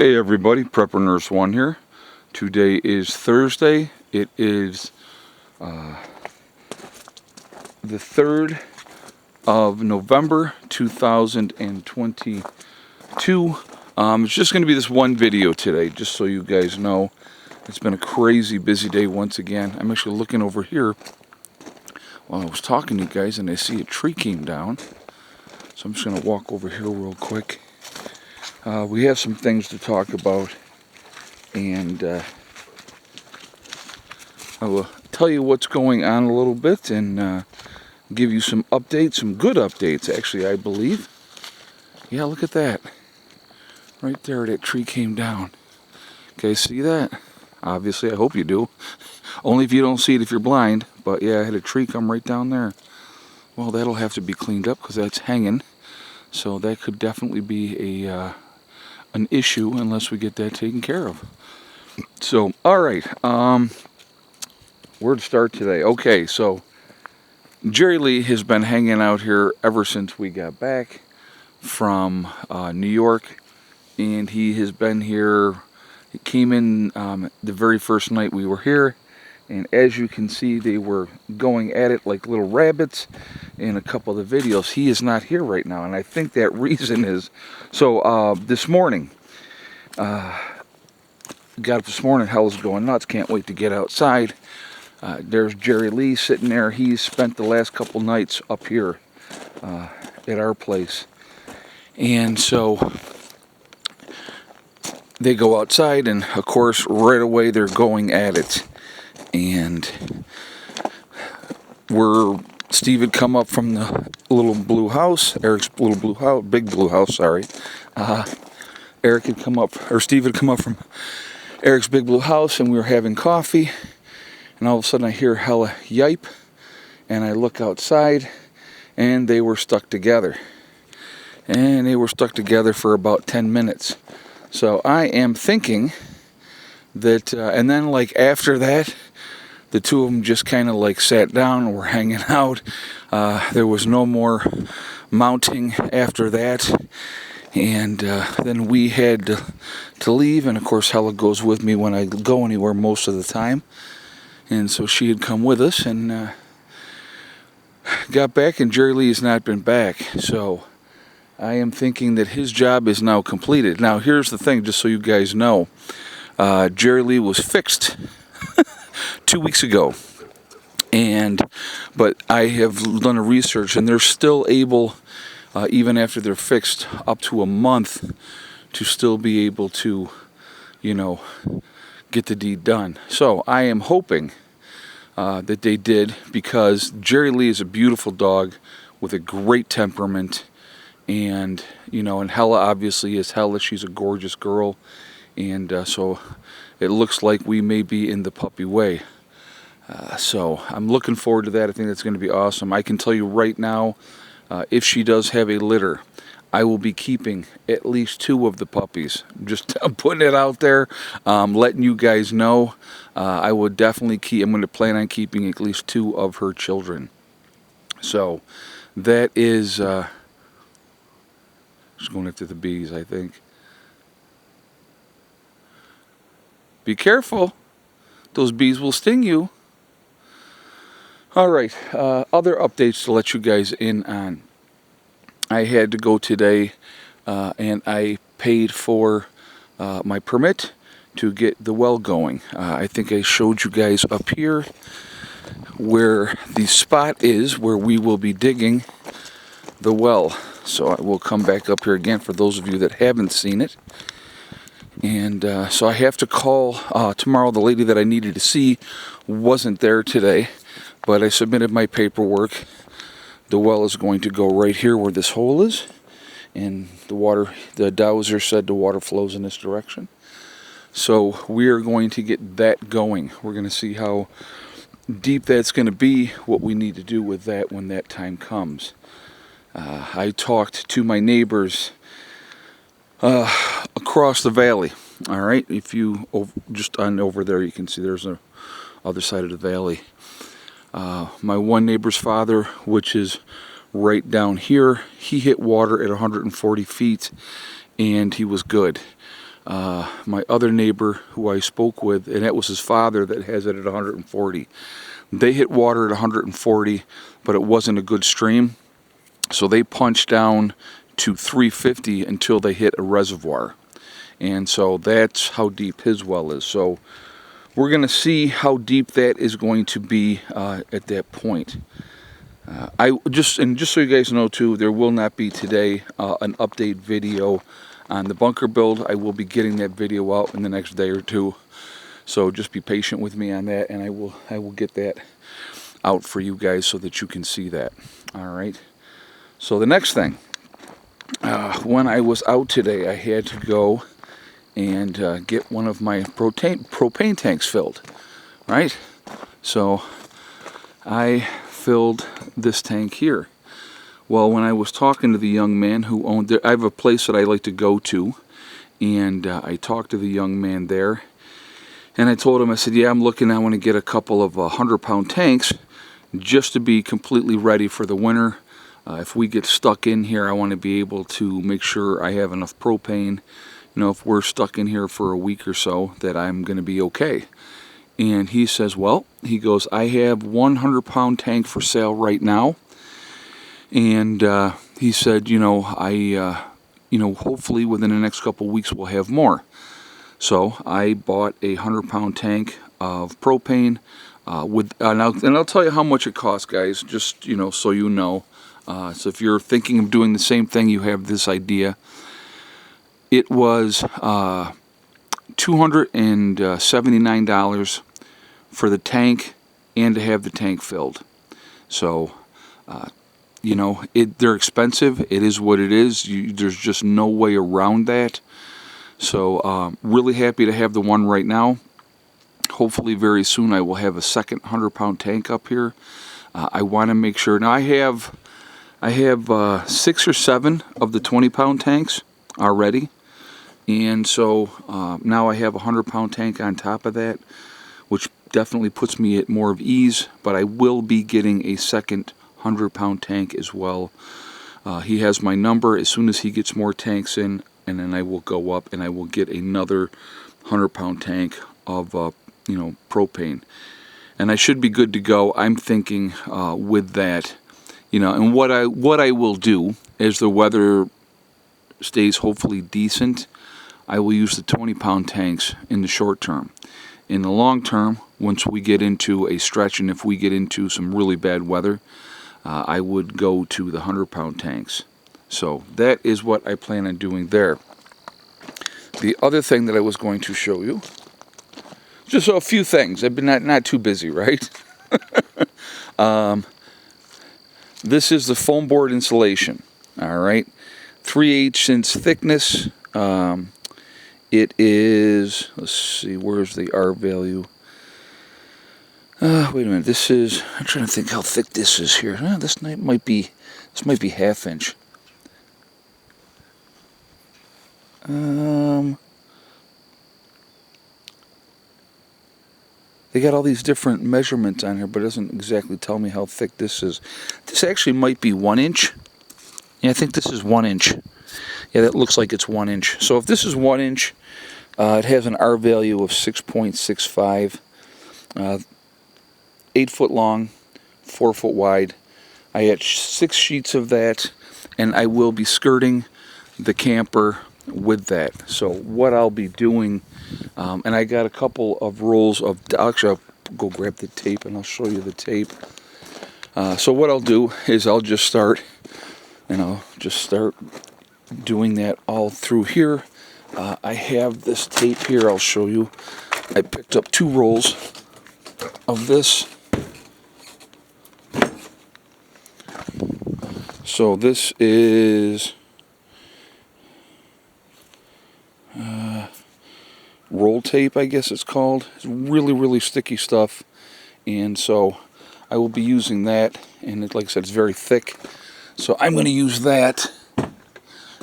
Hey everybody, Prepper Nurse 1 here. Today is Thursday. It is the 3rd of November 2022. It's just going to be this one video today, just so you guys know. It's been a crazy busy day once again. I'm actually looking over here while I was talking to you guys and I see a tree came down. So I'm just going to walk over here real quick. We have some things to talk about, and I will tell you what's going on a little bit and give you some updates, some good updates actually, I believe. Yeah, look at that. Right there, that tree came down. Okay, see that? Obviously, I hope you do. Only if you don't see it if you're blind, but yeah, I had a tree come right down there. Well, that'll have to be cleaned up because that's hanging. So that could definitely be an issue unless we get that taken care of. So, alright, where to start today? Okay, so Jerry Lee has been hanging out here ever since we got back from New York, and he has been here. He came in the very first night we were here, and as you can see, they were going at it like little rabbits in a couple of the videos. He is not here right now, and I think that reason is, so this morning, got up this morning, hell's going nuts, can't wait to get outside. There's Jerry Lee sitting there. He's spent the last couple nights up here at our place. And so they go outside, and of course right away they're going at it. And Steve had come up from the little blue house, Eric's little blue house, big blue house, sorry. Eric had come up, or Steve had come up from Eric's big blue house, and we were having coffee, and all of a sudden I hear hella yipe, and I look outside, and they were stuck together. And they were stuck together for about 10 minutes. So I am thinking that, and then like after that, the two of them just kind of like sat down and were hanging out. There was no more mounting after that. And then we had to leave, and of course Hella goes with me when I go anywhere most of the time. And so she had come with us and got back, and Jerry Lee has not been back. So I am thinking that his job is now completed. Now here's the thing, just so you guys know. Jerry Lee was fixed 2 weeks ago. But I have done a research, and they're still able, even after they're fixed, up to a month to still be able to, get the deed done. So I am hoping that they did, because Jerry Lee is a beautiful dog with a great temperament, and and Hella obviously is Hella. She's a gorgeous girl, and so it looks like we may be in the puppy way. So I'm looking forward to that. I think that's going to be awesome. I can tell you right now, if she does have a litter, I will be keeping at least 2 of the puppies. Just putting it out there, letting you guys know. I would definitely I'm going to plan on keeping at least 2 of her children. So that is just going after the bees, I think. Be careful. Those bees will sting you. Alright, other updates to let you guys in on. I had to go today and I paid for my permit to get the well going. I think I showed you guys up here where the spot is where we will be digging the well. So I will come back up here again for those of you that haven't seen it. And so I have to call tomorrow. The lady that I needed to see wasn't there today, but I submitted my paperwork. The well is going to go right here where this hole is, and the dowser said the water flows in this direction. So we are going to get that going. We're going to see how deep that's going to be, what we need to do with that when that time comes. I talked to my neighbors across the valley. All right, if you just on over there, you can see there's the other side of the valley. My one neighbor's father, which is right down here, he hit water at 140 feet, and he was good. my other neighbor who I spoke with, and that was his father that has it at 140. They hit water at 140, but it wasn't a good stream, so they punched down to 350 until they hit a reservoir. And so that's how deep his well is. So we're going to see how deep that is going to be at that point. Just so you guys know too, there will not be today an update video on the bunker build. I will be getting that video out in the next day or two. So just be patient with me on that, and I will get that out for you guys so that you can see that. All right. So the next thing, when I was out today, I had to go and get one of my propane tanks filled, right? So I filled this tank here. Well, when I was talking to the young man who owned it, I have a place that I like to go to, and I talked to the young man there, and I told him, I said, yeah, I want to get a couple of 100-pound tanks just to be completely ready for the winter. If we get stuck in here, I want to be able to make sure I have enough propane. You know, if we're stuck in here for a week or so, that I'm going to be okay. And he says, well, he goes, I have 100-pound tank for sale right now. And he said, hopefully within the next couple of weeks we'll have more. So I bought a 100-pound tank of propane. And I'll tell you how much it costs, guys, just, so you know. So if you're thinking of doing the same thing, you have this idea. It was $279 for the tank and to have the tank filled. So, they're expensive. It is what it is. There's just no way around that. So, really happy to have the one right now. Hopefully very soon I will have a second 100-pound tank up here. I want to make sure. Now I have 6 or 7 of the 20-pound tanks already. And so now I have a 100-pound tank on top of that, which definitely puts me at more of ease. But I will be getting a second 100-pound tank as well. He has my number. As soon as he gets more tanks in, and then I will go up and I will get another 100-pound tank of propane. And I should be good to go. I'm thinking with that, and what I will do as the weather stays hopefully decent, I will use the 20-pound tanks in the short term. In the long term, once we get into a stretch and if we get into some really bad weather, I would go to the 100-pound tanks. So that is what I plan on doing there. The other thing that I was going to show you, just a few things. I've been not too busy, right? This is the foam board insulation. All right, 3/8 inch thickness. It is, let's see, where's the R value? Wait a minute, I'm trying to think how thick this is here. This might be ½ inch. They got all these different measurements on here, but it doesn't exactly tell me how thick this is. This actually might be 1 inch. Yeah, I think this is 1 inch. Yeah, that looks like it's 1 inch. So if this is 1 inch, it has an R value of 6.65, 8 foot long, 4 foot wide. I had 6 sheets of that, and I will be skirting the camper with that. So what I'll be doing, and I got a couple of rolls of, actually I'll go grab the tape and I'll show you the tape. So what I'll do is I'll just start doing that all through here. I have this tape here, I'll show you. I picked up 2 rolls of this. So this is roll tape, I guess it's called. It's really, really sticky stuff. And so I will be using that. And like I said, it's very thick. So I'm going to use that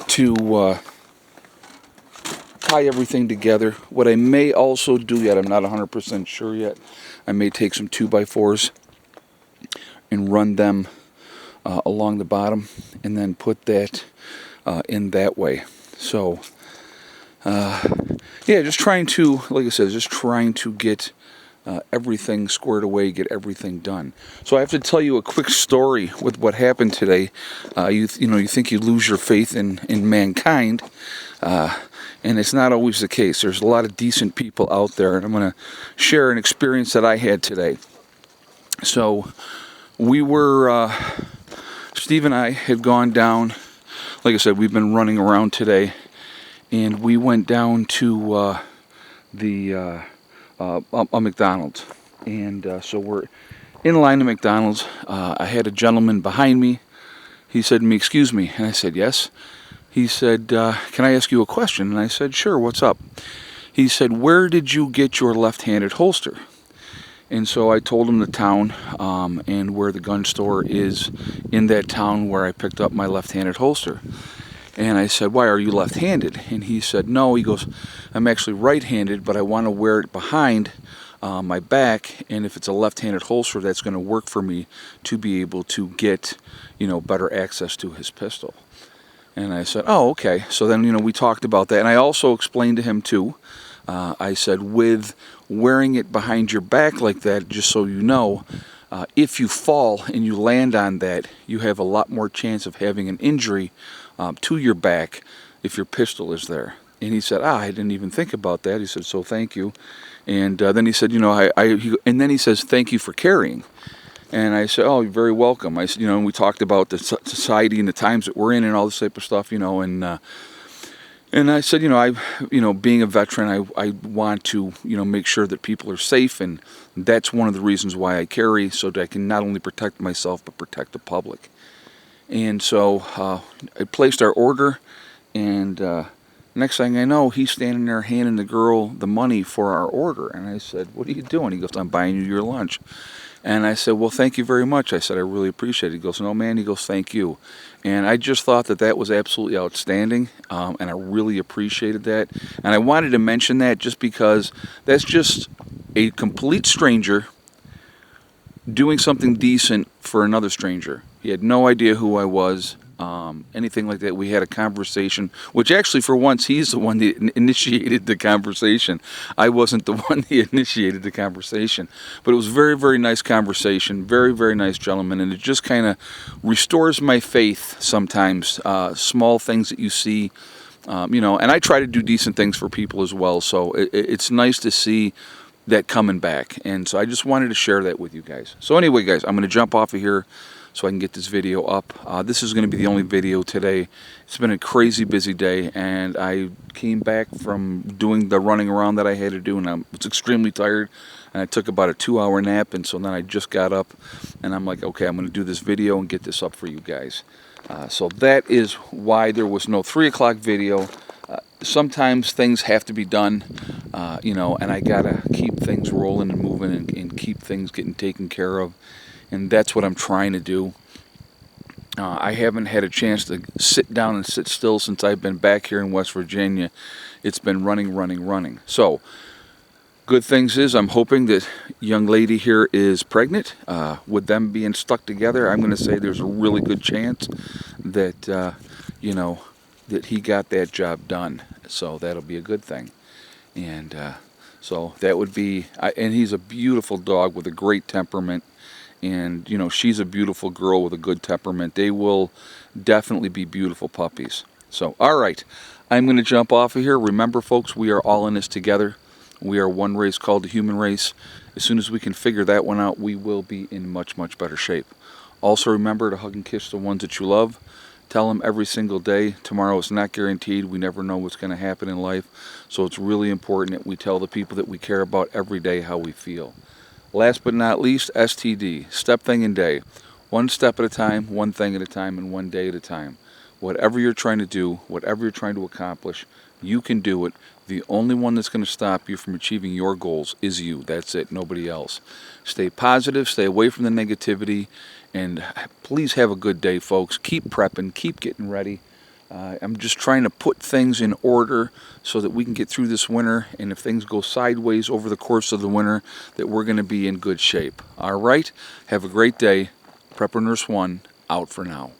to tie everything together. What I may also do, yet I'm not 100% sure yet, I may take some 2x4s and run them along the bottom and then put that in that way. So yeah, just trying to, like I said, just trying to get everything squared away, get everything done. So I have to tell you a quick story with what happened today. You think you lose your faith in mankind, and it's not always the case. There's a lot of decent people out there, and I'm going to share an experience that I had today. So we were, Steve and I had gone down, like I said, we've been running around today, and we went down to a McDonald's, and so we're in line at McDonald's. I had a gentleman behind me. He said to me, "Excuse me," and I said, "Yes." He said, "Can I ask you a question?" And I said, "Sure, what's up?" He said, "Where did you get your left-handed holster?" And so I told him the town and where the gun store is in that town where I picked up my left-handed holster. And I said, "Why, are you left-handed?" And he said, "No," he goes, "I'm actually right-handed, but I want to wear it behind my back, and if it's a left-handed holster, that's going to work for me to be able to get, better access to his pistol." And I said, "Oh, okay." So then, we talked about that, and I also explained to him, too, I said, with wearing it behind your back like that, just so you know, if you fall and you land on that, you have a lot more chance of having an injury to your back if your pistol is there. And he said, "I didn't even think about that." He said, "So thank you." And then he said, and then he says, "Thank you for carrying." And I said, "Oh, you're very welcome." I said, and we talked about the society and the times that we're in and all this type of stuff, and I said, being a veteran, I want to, make sure that people are safe, and that's one of the reasons why I carry, so that I can not only protect myself, but protect the public. And so I placed our order, and next thing I know, he's standing there handing the girl the money for our order. And I said, "What are you doing?" He goes, "I'm buying you your lunch." And I said, "Well, thank you very much." I said, "I really appreciate it." He goes, "No, man." He goes, "Thank you." And I just thought that was absolutely outstanding, and I really appreciated that. And I wanted to mention that just because that's just a complete stranger doing something decent for another stranger. He had no idea who I was, anything like that. We had a conversation, which actually for once he's the one that initiated the conversation. I wasn't the one that initiated the conversation. But it was a very, very nice conversation, very, very nice gentleman, and it just kind of restores my faith sometimes, small things that you see, and I try to do decent things for people as well, so it's nice to see that coming back. And so I just wanted to share that with you guys. So anyway, guys, I'm going to jump off of here so I can get this video up. This is going to be the only video today. It's been a crazy busy day, and I came back from doing the running around that I had to do, and I was extremely tired, and I took about a 2-hour nap, and so then I just got up, and I'm like, okay, I'm going to do this video and get this up for you guys. So that is why there was no 3 o'clock video. Sometimes things have to be done, and I gotta keep things rolling and moving and keep things getting taken care of, and that's what I'm trying to do. I haven't had a chance to sit down and sit still since I've been back here in West Virginia. It's been running. So, good things is I'm hoping that young lady here is pregnant. With them being stuck together, I'm going to say there's a really good chance that, that he got that job done. So that'll be a good thing. And so that would be, and he's a beautiful dog with a great temperament. And, she's a beautiful girl with a good temperament. They will definitely be beautiful puppies. So, all right, I'm going to jump off of here. Remember, folks, we are all in this together. We are one race called the human race. As soon as we can figure that one out, we will be in much, much better shape. Also, remember to hug and kiss the ones that you love. Tell them every single day, tomorrow is not guaranteed. We never know what's going to happen in life. So it's really important that we tell the people that we care about every day how we feel. Last but not least, STD, step, thing, and day. One step at a time, one thing at a time, and one day at a time. Whatever you're trying to do, whatever you're trying to accomplish, you can do it. The only one that's going to stop you from achieving your goals is you. That's it, nobody else. Stay positive, stay away from the negativity, and please have a good day, folks. Keep prepping, keep getting ready. I'm just trying to put things in order so that we can get through this winter, and if things go sideways over the course of the winter, that we're going to be in good shape. All right? Have a great day. Prepper Nurse 1, out for now.